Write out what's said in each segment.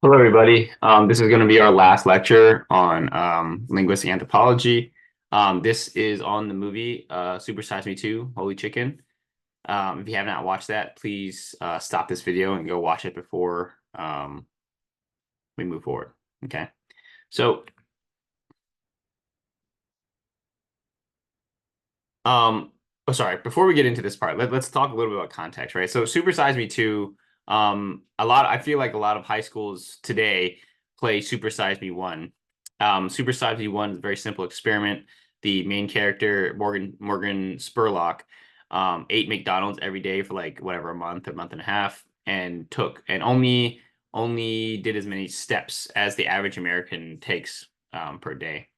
Hello, everybody. This is going to be our last lecture on linguistic anthropology. This is on the movie Super Size Me 2, Holy Chicken. If you have not watched that, please stop this video and go watch it before we move forward. Okay. So, sorry. Before we get into this part, let's talk a little bit about context, right? So, Super Size Me 2, I feel like a lot of high schools today play Super Size Me 1. Super Size Me 1 is a very simple experiment. The main character, Morgan Spurlock, ate McDonald's every day for like whatever, a month and a half, and only did as many steps as the average American takes per day.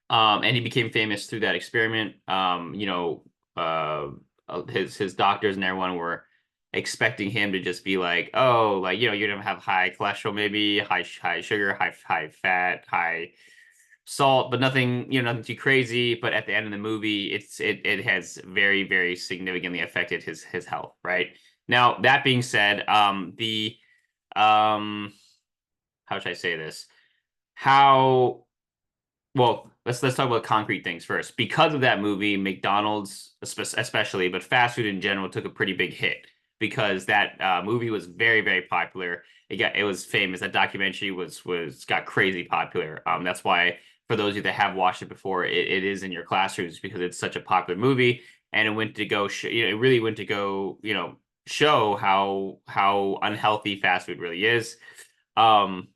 And he became famous through that experiment. His doctors and everyone were expecting him to just be like, oh, like you're gonna have high cholesterol, maybe high sugar, high fat, high salt, but nothing, nothing too crazy. But at the end of the movie, it has very significantly affected his health. Right now, that being said, the um, how should I say this? How well, let's talk about concrete things first. Because of that movie, McDonald's especially, but fast food in general took a pretty big hit because that movie was very popular. It was famous. That documentary was got crazy popular. That's why for those of you that have watched it before, it is in your classrooms because it's such a popular movie, and it went to go it really went to go show how unhealthy fast food really is. Um,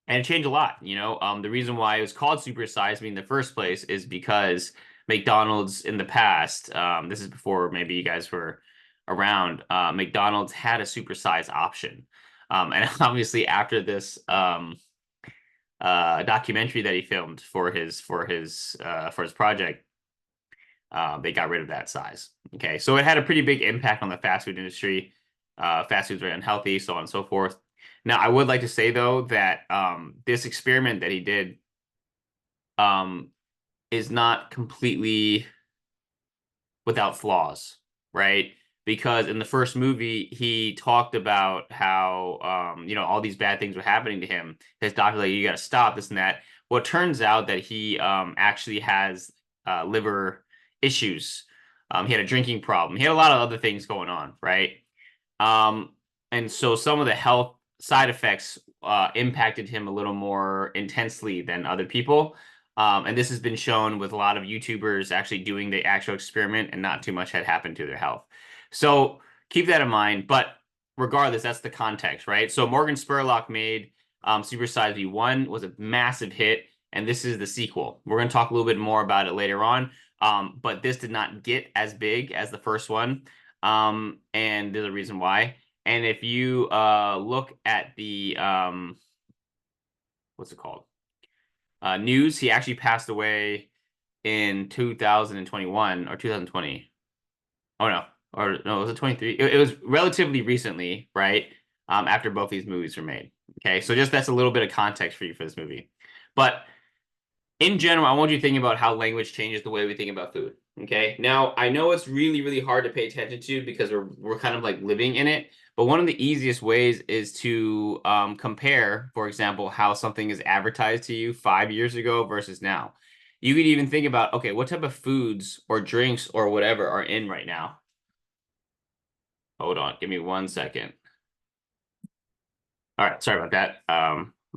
and it changed a lot. The reason why it was called Super Size Me in the first place is because McDonald's in the past, this is before maybe you guys were around, McDonald's had a super size option. And obviously after this documentary that he filmed for his project, they got rid of that size. Okay, so it had a pretty big impact on the fast food industry. Fast food's very unhealthy, so on and so forth. Now, I would like to say though that this experiment that he did um, is not completely without flaws, right? Because in the first movie, he talked about how all these bad things were happening to him. His doctor like, you got to stop this and that. Well, it turns out that he actually has liver issues. He had a drinking problem. He had a lot of other things going on, right? Um, and so some of the health side effects impacted him a little more intensely than other people. And this has been shown with a lot of YouTubers actually doing the actual experiment and not too much had happened to their health. So keep that in mind. But regardless, that's the context, right? So Morgan Spurlock made Super Size Me 1 was a massive hit, and this is the sequel. We're going to talk a little bit more about it later on. But this did not get as big as the first one. And there's a reason why. And if you look at the what's it called? News, he actually passed away in 2021 or 2020. Oh no, or no, was it 23? It was relatively recently, right? After both these movies were made. Okay, so just that's a little bit of context for you for this movie. But in general, I want you to think about how language changes the way we think about food. Okay. Now, I know it's really hard to pay attention to because we're kind of like living in it. But one of the easiest ways is to compare, for example, how something is advertised to you 5 years ago versus now. You could even think about, okay, what type of foods or drinks or whatever are in right now? Hold on, give me 1 second. All right, sorry about that.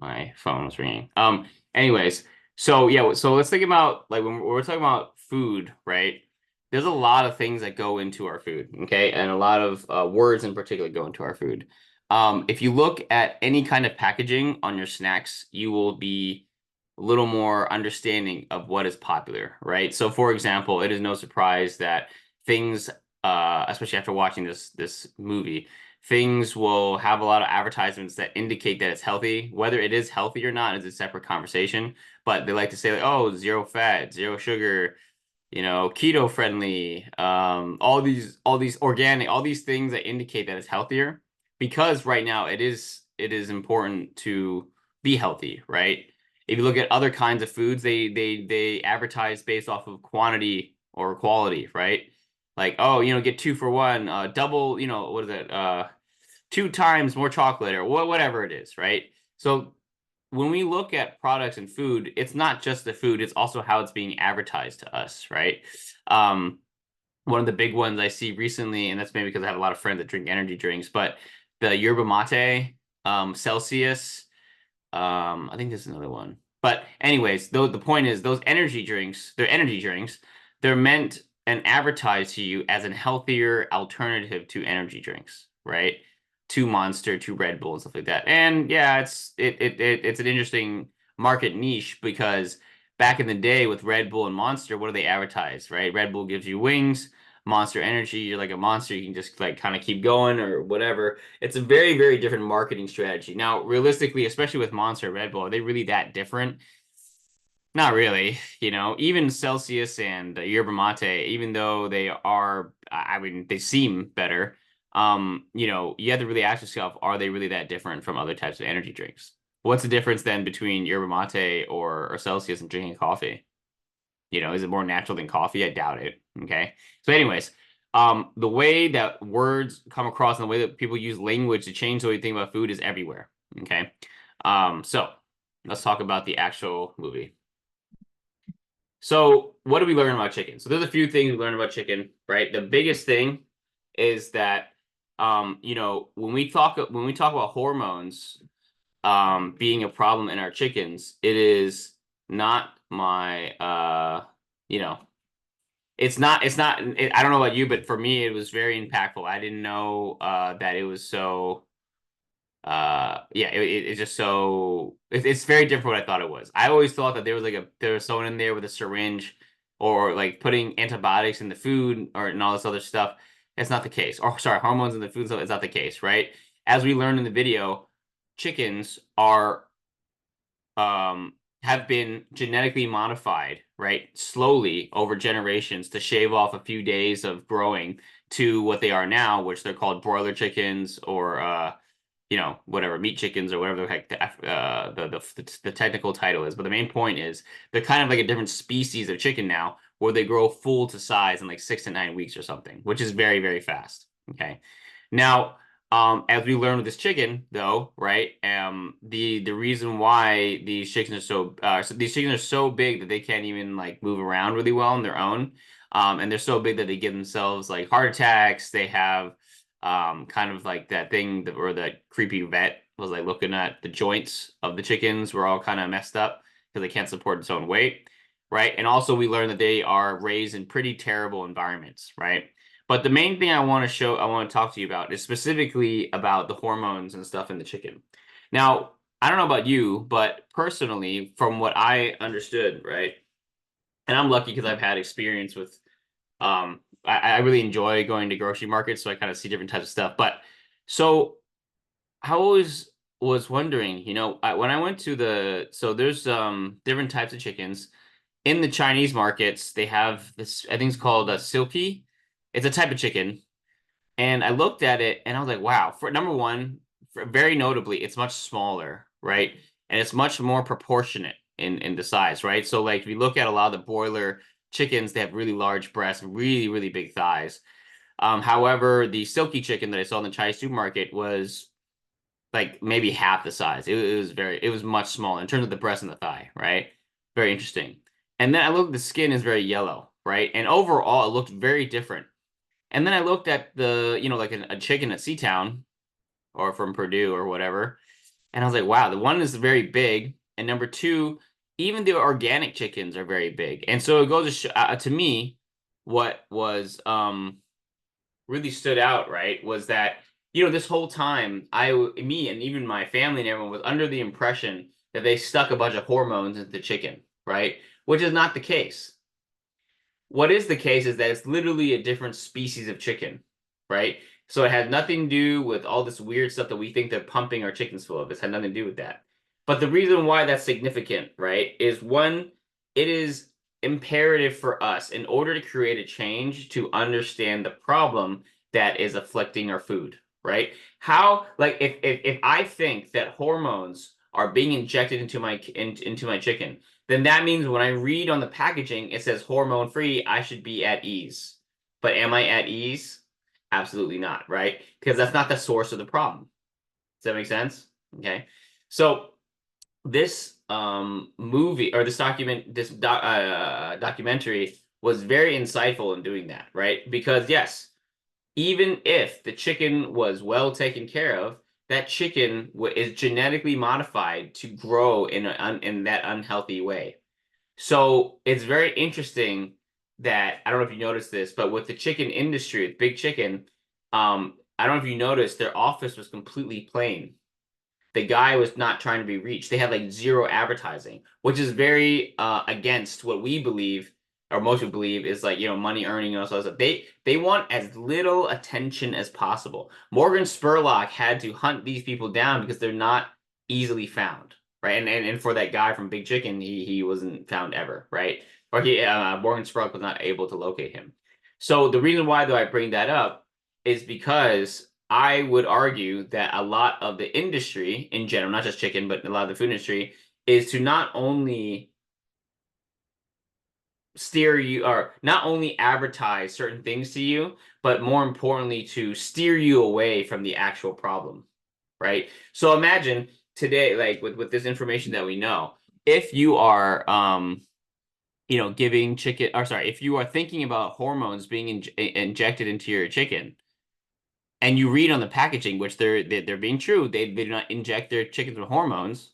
My phone was ringing. Anyways, so yeah, so let's think about like when we're talking about food, right? There's a lot of things that go into our food, okay, and a lot of words in particular go into our food. If you look at any kind of packaging on your snacks, you will be a little more understanding of what is popular, right? So, for example, it is no surprise that things, especially after watching this movie things will have a lot of advertisements that indicate that it's healthy. Whether it is healthy or not is a separate conversation. But they like to say like, oh, zero fat, zero sugar, keto friendly, all these organic, all these things that indicate that it's healthier. Because right now it is important to be healthy, right? If you look at other kinds of foods, they advertise based off of quantity or quality, right? Like, oh, get 2 for 1, double, what is it? 2 times more chocolate or whatever it is, right? So when we look at products and food, it's not just the food, it's also how it's being advertised to us, right? Um, one of the big ones I see recently, and that's maybe because I have a lot of friends that drink energy drinks, but the yerba mate, Celsius, I think there's another one. But anyways, though the point is those energy drinks, they're energy drinks. They're meant and advertised to you as a healthier alternative to energy drinks, right? To Monster, to Red Bull and stuff like that. And yeah, it's an interesting market niche because back in the day with Red Bull and Monster, what do they advertise, right? Red Bull gives you wings, Monster Energy, you're like a monster, you can just like kind of keep going or whatever. It's a very, very different marketing strategy. Now, realistically, especially with Monster Red Bull, are they really that different? Not really. Even Celsius and Yerba Mate, even though they are, I mean, they seem better. You have to really ask yourself, are they really that different from other types of energy drinks? What's the difference then between Yerba Mate or Celsius and drinking coffee? Is it more natural than coffee? I doubt it. Okay. So, anyways, the way that words come across and the way that people use language to change the way you think about food is everywhere. Okay. So let's talk about the actual movie. So, what do we learn about chicken? So, there's a few things we learn about chicken, right? The biggest thing is that, when we talk about hormones, being a problem in our chickens, it is not my, you know, I don't know about you, but for me, it was very impactful. I didn't know, that it was so, yeah, it's just so, it's very different what I thought it was. I always thought that there was someone in there with a syringe or like putting antibiotics in the food and all this other stuff. That's not the case. Or sorry, hormones in the food, so it's not the case, right? As we learned in the video, chickens um, have been genetically modified, right, slowly over generations to shave off a few days of growing to what they are now, which they're called broiler chickens or whatever, meat chickens or whatever the heck the technical title is. But the main point is they're kind of like a different species of chicken now, where they grow full to size in like 6 to 9 weeks or something, which is very, very fast. Okay, now as we learned with this chicken, though, right? The reason why these chickens are so big that they can't even like move around really well on their own, and they're so big that they give themselves like heart attacks. They have kind of like that thing where that creepy vet was like looking at the joints of the chickens were all kind of messed up because they can't support its own weight, right? And also we learned that they are raised in pretty terrible environments, right? But the main thing I want to talk to you about is specifically about the hormones and stuff in the chicken. Now, I don't know about you, but personally, from what I understood, right? And I'm lucky because I've had experience with I really enjoy going to grocery markets, so I kind of see different types of stuff. But so I always was wondering, when I went to there's different types of chickens in the Chinese markets. They have this, I think it's called a silky. It's a type of chicken, and I looked at it and I was like, wow. For number one, very notably, it's much smaller, right? And it's much more proportionate in the size, right? So like if you look at a lot of the broiler chickens, they have really large breasts, really, really big thighs. However, the silky chicken that I saw in the Chinese supermarket was like maybe half the size. It was much smaller in terms of the breast and the thigh, right? Very interesting. And then I looked, the skin is very yellow, right? And overall, it looked very different. And then I looked at like a chicken at Seatown or from Purdue or whatever, and I was like, wow, the one is very big, and number two, even the organic chickens are very big. And so it goes to me, what was really stood out, right, was that this whole time me and even my family and everyone was under the impression that they stuck a bunch of hormones into the chicken, right? Which is not the case. What is the case is that it's literally a different species of chicken, right? So it has nothing to do with all this weird stuff that we think they're pumping our chickens full of. It's had nothing to do with that. But the reason why that's significant, right, is one, it is imperative for us in order to create a change to understand the problem that is afflicting our food, right? How, like, if I think that hormones are being injected into my chicken, then that means when I read on the packaging, it says hormone free, I should be at ease. But am I at ease? Absolutely not, right? Because that's not the source of the problem. Does that make sense? Okay. So this movie or this documentary was very insightful in doing that, right? Because yes, even if the chicken was well taken care of, that chicken is genetically modified to grow in that unhealthy way. So it's very interesting that I don't know if you noticed this, but with the chicken industry, with Big Chicken, I don't know if you noticed their office was completely plain. The guy was not trying to be reached. They had like zero advertising, which is very against what we believe, or most people believe, is like, money earning and all that stuff. They want as little attention as possible. Morgan Spurlock had to hunt these people down because they're not easily found, right? And for that guy from Big Chicken, he wasn't found ever, right? Or Morgan Spurlock was not able to locate him. So the reason why do I bring that up is because I would argue that a lot of the industry in general, not just chicken, but a lot of the food industry, is to not only steer you or not only advertise certain things to you, but more importantly, to steer you away from the actual problem, right? So imagine today, like with this information that we know, if you are giving chicken, or sorry, if you are thinking about hormones being injected into your chicken, and you read on the packaging, which they're being true, they do not inject their chickens with hormones,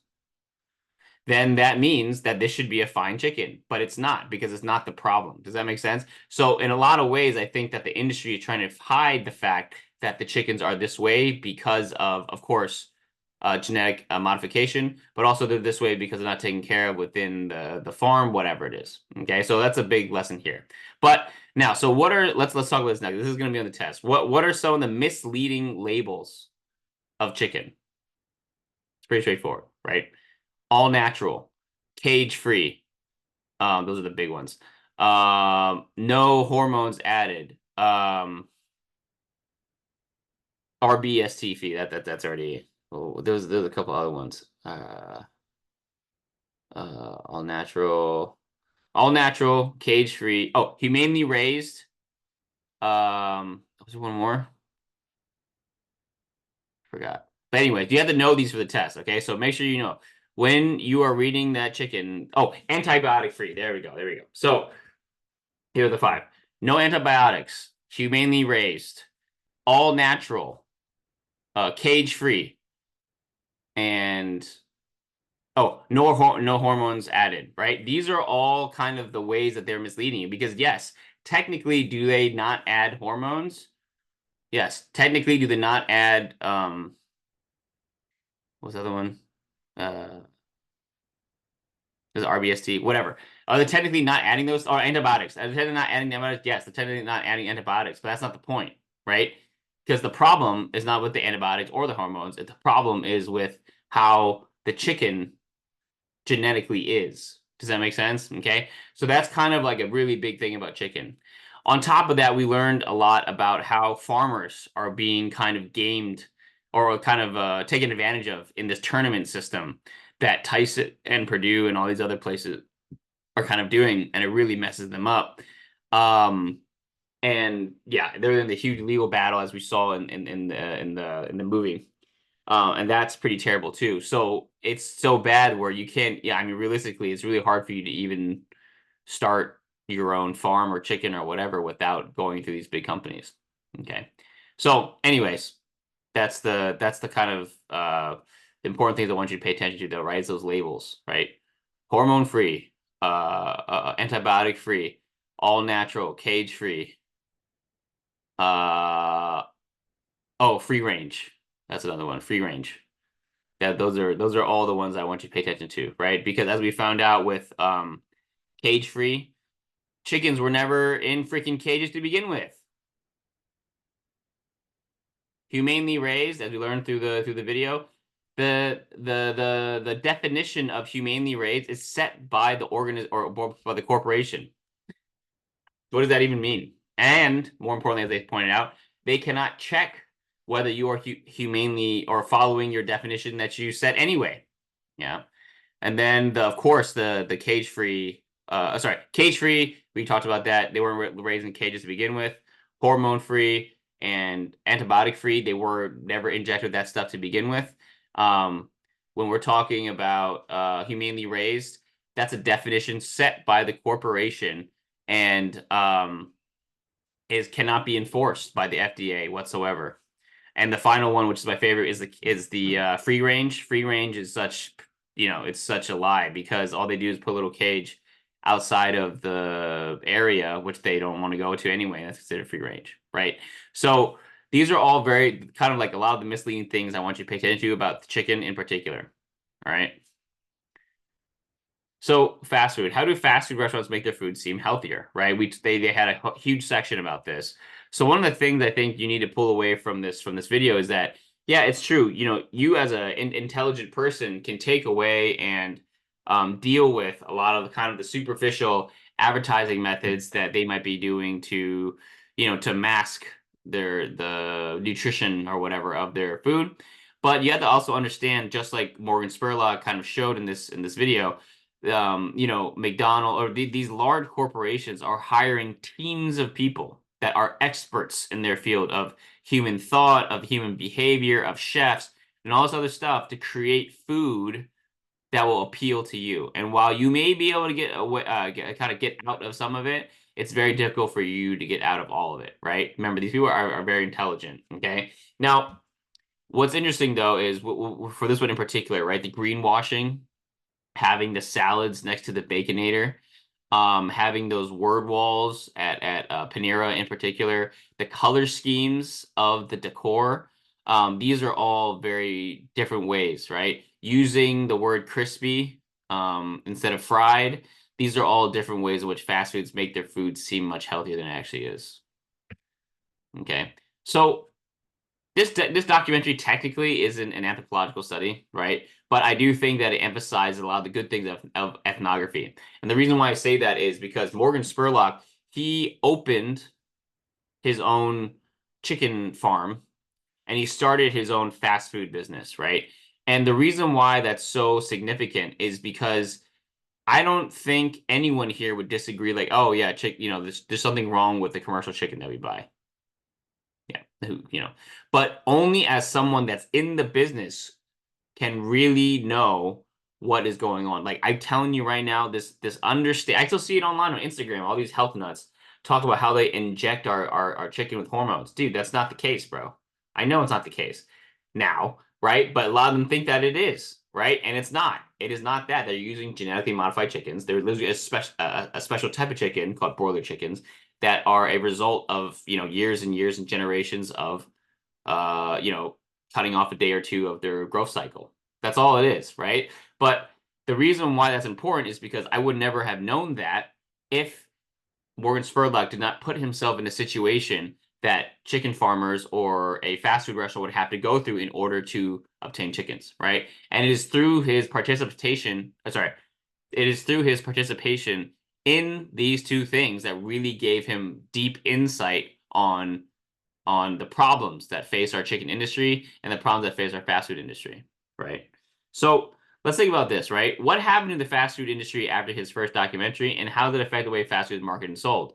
then that means that this should be a fine chicken, but it's not, because it's not the problem. Does that make sense? So in a lot of ways, I think that the industry is trying to hide the fact that the chickens are this way because of course, genetic modification, but also they're this way because they're not taken care of within the farm, whatever it is. Okay, so that's a big lesson here. But now, so let's talk about this next. This is going to be on the test. What are some of the misleading labels of chicken? It's pretty straightforward, right? All natural, cage free. Those are the big ones. No hormones added. RBST fee. That's already. Oh, there's a couple other ones. All natural, cage free. Oh, humanely raised. Was there one more? Forgot. But anyway, you have to know these for the test, okay? So make sure you know when you are reading that chicken. Oh, antibiotic free. There we go. There we go. So here are the 5. No antibiotics, humanely raised, all natural, cage free, and no hormones added, right? These are all kind of the ways that they're misleading you because yes, technically, do they not add hormones? Yes, technically, do they not add what's the other one? There's RBST, whatever. Are they technically not adding those or antibiotics? Are they technically not adding antibiotics? Yes, they're technically not adding antibiotics, but that's not the point, right? Because the problem is not with the antibiotics or the hormones. The problem is with how the chicken genetically is. Does that make sense? Okay. So that's kind of like a really big thing about chicken. On top of that, we learned a lot about how farmers are being kind of gamed or kind of taken advantage of in this tournament system that Tyson and Purdue and all these other places are kind of doing, and it really messes them up. And yeah, they're in the huge legal battle as we saw in the movie. And that's pretty terrible too. So it's so bad where you can't, yeah, I mean, realistically, it's really hard for you to even start your own farm or chicken or whatever without going through these big companies. Okay. So anyways, that's the kind of important things I want you to pay attention to though, right? It's those labels, right? Hormone free, antibiotic free, all natural, cage free. Free range. That's another one. Free range. Yeah, those are all the ones I want you to pay attention to, right? Because as we found out with cage free, chickens were never in freaking cages to begin with. Humanely raised, as we learned through the video, the definition of humanely raised is set by the or by the corporation. What does that even mean? And more importantly, as they pointed out, they cannot check whether you are humanely or following your definition that you set anyway. Yeah. And then of course the cage free, cage free, we talked about that. They weren't raised in cages to begin with. Hormone free and antibiotic free. They were never injected that stuff to begin with. When we're talking about humanely raised, that's a definition set by the corporation, and is cannot be enforced by the FDA whatsoever. And the final one, which is my favorite, is the free range. Free range is such, it's such a lie, because all they do is put a little cage outside of the area, which they don't want to go to anyway. That's considered free range, right? So these are all very kind of like a lot of the misleading things I want you to pay attention to about the chicken in particular. All right. So fast food. How do fast food restaurants make their food seem healthier, right? They had a huge section about this. So one of the things I think you need to pull away from this video is that, yeah, it's true. You as an intelligent person can take away and deal with a lot of the kind of the superficial advertising methods that they might be doing to, to mask the nutrition or whatever of their food. But you have to also understand, just like Morgan Spurlock kind of showed in this video, McDonald or these large corporations are hiring teams of people that are experts in their field of human thought, of human behavior, of chefs, and all this other stuff to create food that will appeal to you. And while you may be able to get away, kind of get out of some of it, it's very difficult for you to get out of all of it, right? Remember, these people are very intelligent. Okay. Now, what's interesting though is for this one in particular, right? The greenwashing, having the salads next to the Baconator, having those word walls at Panera in particular, the color schemes of the decor. These are all very different ways, right? Using the word crispy instead of fried. These are all different ways in which fast foods make their food seem much healthier than it actually is. Okay, so this documentary technically isn't an anthropological study, right? But I do think that it emphasizes a lot of the good things of ethnography. And the reason why I say that is because Morgan Spurlock, he opened his own chicken farm and he started his own fast food business, right? And the reason why that's so significant is because I don't think anyone here would disagree, like, oh yeah, there's something wrong with the commercial chicken that we buy. Yeah, but only as someone that's in the business can really know what is going on. Like, I'm telling you right now, this understand. I still see it online on Instagram. All these health nuts talk about how they inject our chicken with hormones. Dude, that's not the case, bro. I know it's not the case now, right? But a lot of them think that it is, right? And it's not. It is not that. They're using genetically modified chickens. They're literally a special type of chicken called broiler chickens that are a result of, years and years and generations of, cutting off a day or two of their growth cycle. That's all it is, right? But the reason why that's important is because I would never have known that if Morgan Spurlock did not put himself in a situation that chicken farmers or a fast food restaurant would have to go through in order to obtain chickens, right? And it is through his participation, it is through his participation in these two things that really gave him deep insight on the problems that face our chicken industry and the problems that face our fast food industry, right? So let's think about this, right? What happened to the fast food industry after his first documentary, and how did it affect the way fast food is marketed and sold?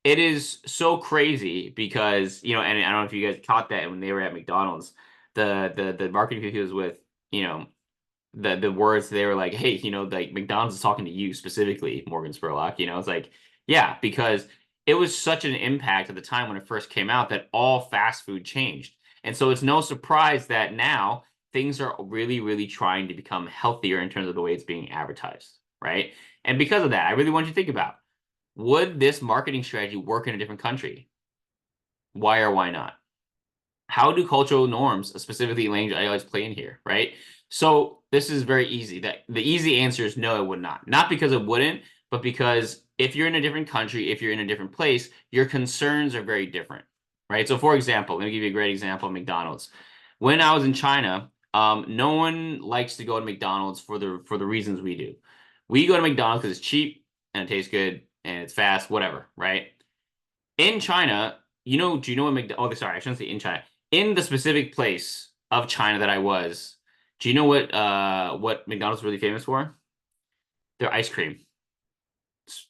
It is so crazy because, and I don't know if you guys caught that when they were at McDonald's, the marketing people he was with, the words, they were like, hey, like McDonald's is talking to you specifically, Morgan Spurlock. It's like, yeah, because it was such an impact at the time when it first came out that all fast food changed. And so it's no surprise that now things are really, really trying to become healthier in terms of the way it's being advertised, right? And because of that, I really want you to think about, would this marketing strategy work in a different country? Why or why not? How do cultural norms, specifically language ideologies, play in here, right? So this is very easy. That the easy answer is no, it would not. Not because it wouldn't, but because if you're in a different country, if you're in a different place, your concerns are very different, right? So for example, let me give you a great example of McDonald's. When I was in China, no one likes to go to McDonald's for the reasons we do. We go to McDonald's because it's cheap and it tastes good and it's fast, whatever, right? In China, do you know what oh, sorry, I shouldn't say in China. In the specific place of China that I was, do you know what McDonald's is really famous for? Their ice cream.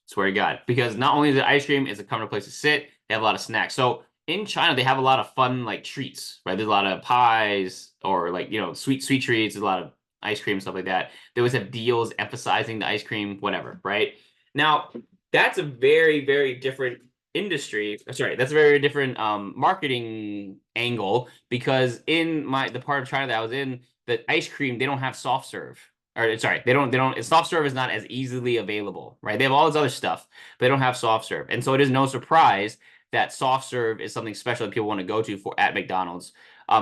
Swear to God. Because not only is it ice cream, it's a comfortable place to sit, they have a lot of snacks. So in China, they have a lot of fun like treats, right? There's a lot of pies or like, sweet treats, there's a lot of ice cream, stuff like that. They always have deals emphasizing the ice cream, whatever, right? Now, that's a very, very different industry. Sorry, that's a very different marketing angle because in the part of China that I was in, the ice cream, they don't have soft serve. Or sorry, they don't soft serve is not as easily available, right? They have all this other stuff, but they don't have soft serve. And so it is no surprise that soft serve is something special that people want to go to for at McDonald's.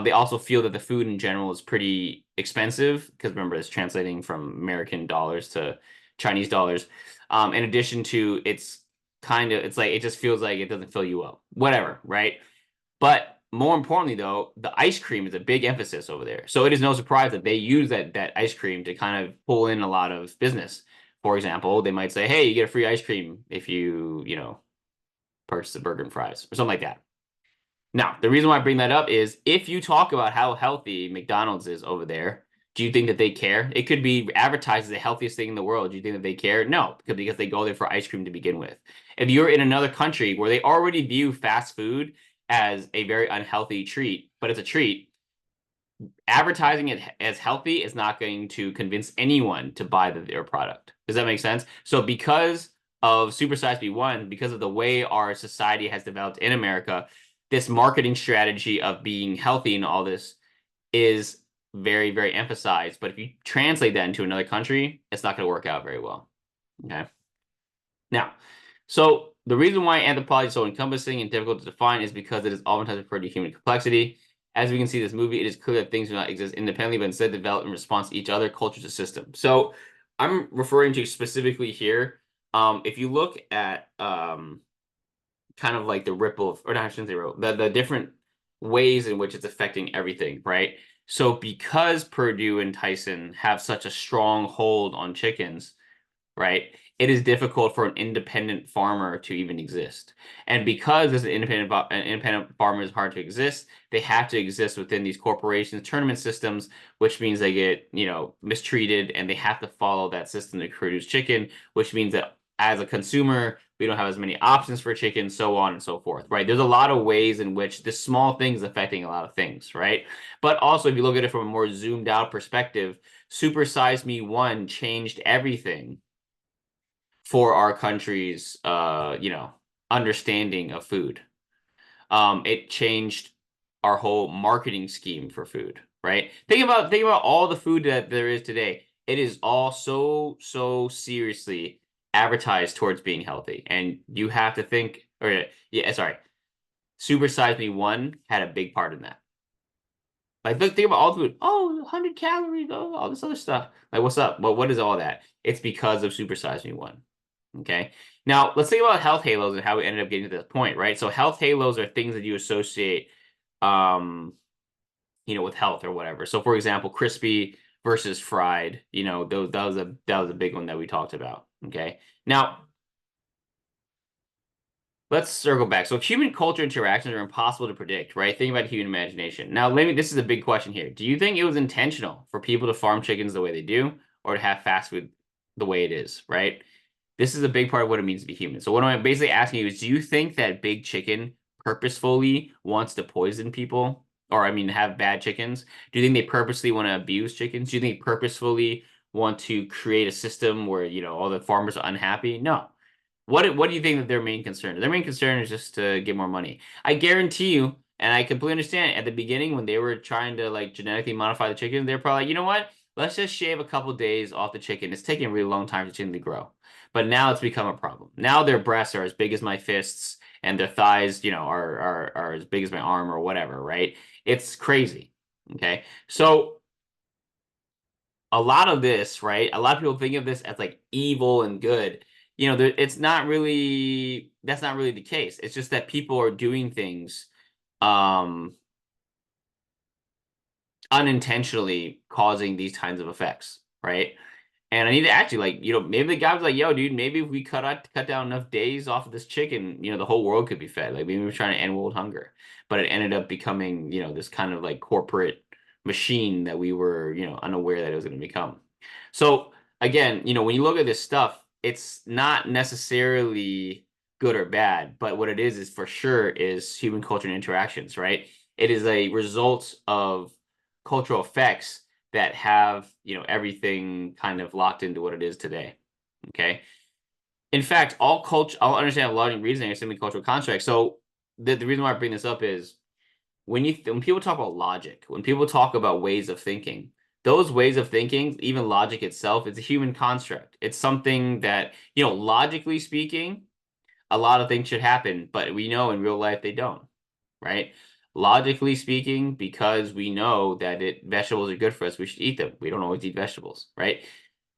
They also feel that the food in general is pretty expensive because remember it's translating from American dollars to Chinese dollars. In addition to it's like it just feels like it doesn't fill you up. Whatever, right? But more importantly, though, the ice cream is a big emphasis over there. So it is no surprise that they use that ice cream to kind of pull in a lot of business. For example, they might say, "Hey, you get a free ice cream if you purchase a burger and fries," or something like that. Now, the reason why I bring that up is if you talk about how healthy McDonald's is over there, do you think that they care? It could be advertised as the healthiest thing in the world. Do you think that they care? No, because they go there for ice cream to begin with. If you're in another country where they already view fast food as a very unhealthy treat, but it's a treat, advertising it as healthy is not going to convince anyone to buy their product. Does that make sense? So because of Super Size Me One, because of the way our society has developed in America, this marketing strategy of being healthy and all this is very, very emphasized. But if you translate that into another country, it's not going to work out very well. Okay. Now, so the reason why anthropology is so encompassing and difficult to define is because it is oftentimes referred to human complexity. As we can see in this movie, it is clear that things do not exist independently, but instead develop in response to each other, cultures, and systems. So I'm referring to specifically here. If you look at kind of like the ripple of, or not, I shouldn't say ripple, the different ways in which it's affecting everything, right? So because Purdue and Tyson have such a strong hold on chickens, right? It is difficult for an independent farmer to even exist. And because as an independent farmer is hard to exist, they have to exist within these corporations, tournament systems, which means they get, mistreated and they have to follow that system to produce chicken, which means that as a consumer, we don't have as many options for chicken, so on and so forth, right? There's a lot of ways in which this small thing is affecting a lot of things, right? But also, if you look at it from a more zoomed out perspective, Super Size Me One changed everything for our country's understanding of food. It changed our whole marketing scheme for food, right? Think about all the food that there is today. It is all so seriously advertised towards being healthy. And you have to think, or yeah, sorry. Super Size Me One had a big part in that. Like, look, think about all the food. Oh, 100 calories, oh, all this other stuff. Like, what's up? Well, what is all that? It's because of Super Size Me One. Okay. Now let's think about health halos and how we ended up getting to this point, right? So health halos are things that you associate, with health or whatever. So for example, crispy versus fried, that was a big one that we talked about. Okay. Now let's circle back. So human culture interactions are impossible to predict, right? Think about human imagination. Now, this is a big question here. Do you think it was intentional for people to farm chickens the way they do, or to have fast food the way it is, right? This is a big part of what it means to be human. So what I'm basically asking you is, do you think that Big Chicken purposefully wants to poison people? Or, I mean, have bad chickens? Do you think they purposely want to abuse chickens? Do you think they purposefully want to create a system where, all the farmers are unhappy? No. What do you think that their main concern is? Their main concern is just to get more money. I guarantee you, and I completely understand, at the beginning when they were trying to like genetically modify the chicken, they're probably like, you know what? Let's just shave a couple days off the chicken. It's taking a really long time for the chicken to grow. But now it's become a problem. Now their breasts are as big as my fists and their thighs, are as big as my arm or whatever, right? It's crazy. Okay. So a lot of this, right? A lot of people think of this as like evil and good. It's not really, that's not really the case. It's just that people are doing things um unintentionally causing these kinds of effects, right? And I need to actually maybe the guy was like, yo, dude, maybe if we cut down enough days off of this chicken, the whole world could be fed. Like maybe we're trying to end world hunger. But it ended up becoming, this kind of like corporate machine that we were, unaware that it was going to become. So again, when you look at this stuff, it's not necessarily good or bad, but what it is for sure is human culture and interactions, right? It is a result of cultural effects that have, everything kind of locked into what it is today. Okay. In fact, all culture, I'll understand a lot of reasoning are simply cultural constructs. So the reason why I bring this up is when people talk about logic, when people talk about ways of thinking, those ways of thinking, even logic itself, it's a human construct. It's something that, logically speaking, a lot of things should happen, but we know in real life they don't, right? Logically speaking, because we know that vegetables are good for us, we should eat them. We don't always eat vegetables, right?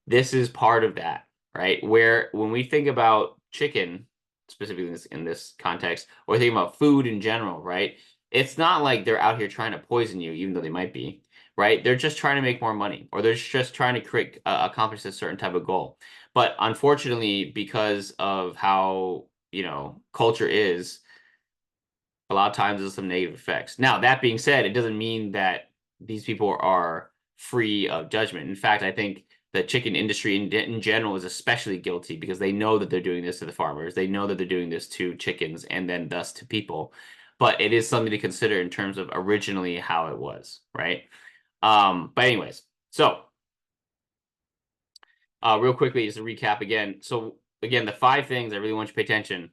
This is part of that, right? Where when we think about chicken, specifically in this context, or think about food in general, right? It's not like they're out here trying to poison you, even though they might be, right? They're just trying to make more money, or they're just trying to accomplish a certain type of goal. But unfortunately, because of how, culture is, a lot of times there's some negative effects. Now, that being said, it doesn't mean that these people are free of judgment. In fact, I think the chicken industry in general is especially guilty because they know that they're doing this to the farmers. They know that they're doing this to chickens and then thus to people. But it is something to consider in terms of originally how it was, right? But anyways, so real quickly, just to recap again. So again, the 5 things I really want you to pay attention,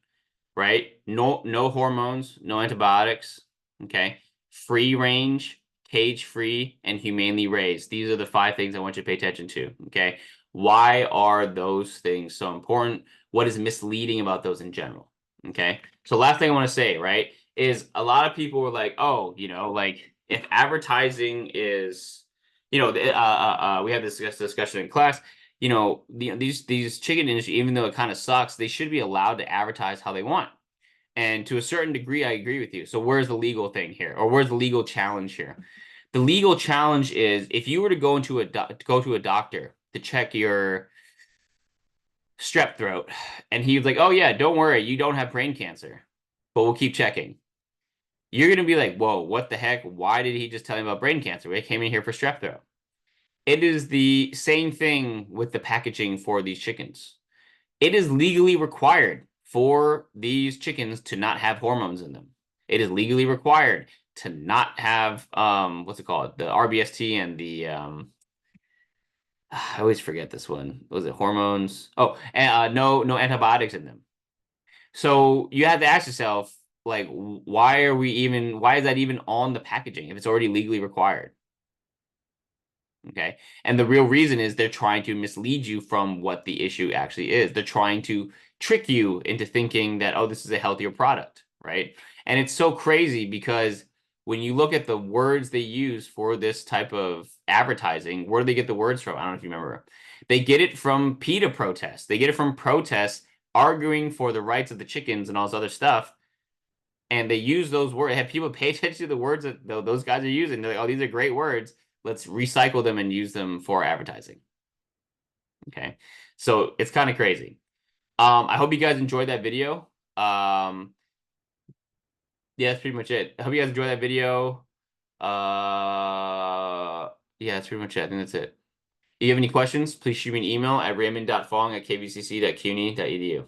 right? No hormones, no antibiotics, okay? Free range, cage free, and humanely raised. These are the 5 things I want you to pay attention to, okay? Why are those things so important? What is misleading about those in general? Okay. So last thing I want to say, right, is a lot of people were like, oh, like if advertising is, we had this discussion in class, these chicken industry, even though it kind of sucks, they should be allowed to advertise how they want. And to a certain degree, I agree with you. So where's the legal thing here, or where's the legal challenge here? The legal challenge is if you were to go to a doctor to check your strep throat, and he was like, "Oh yeah, don't worry, you don't have brain cancer, but we'll keep checking." You're gonna be like, "Whoa, what the heck? Why did he just tell me about brain cancer? We came in here for strep throat." It is the same thing with the packaging for these chickens. It is legally required for these chickens to not have hormones in them. It is legally required to not have what's it called? The RBST and the I always forget this one. Was it hormones? Oh, and no antibiotics in them. So you have to ask yourself, like, why is that even on the packaging if it's already legally required? Okay. And the real reason is they're trying to mislead you from what the issue actually is. They're trying to trick you into thinking that, oh, this is a healthier product, right? And it's so crazy because when you look at the words they use for this type of advertising, where do they get the words from? I don't know if you remember. They get it from PETA protests. They get it from protests arguing for the rights of the chickens and all this other stuff. And they use those words, have people pay attention to the words that those guys are using. They're like, oh, these are great words. Let's recycle them and use them for advertising. Okay. So it's kind of crazy. I hope you guys enjoyed that video. Yeah, that's pretty much it. I hope you guys enjoyed that video. Yeah, that's pretty much it. I think that's it. If you have any questions, please shoot me an email at raymond.fong@kvcc.cuny.edu.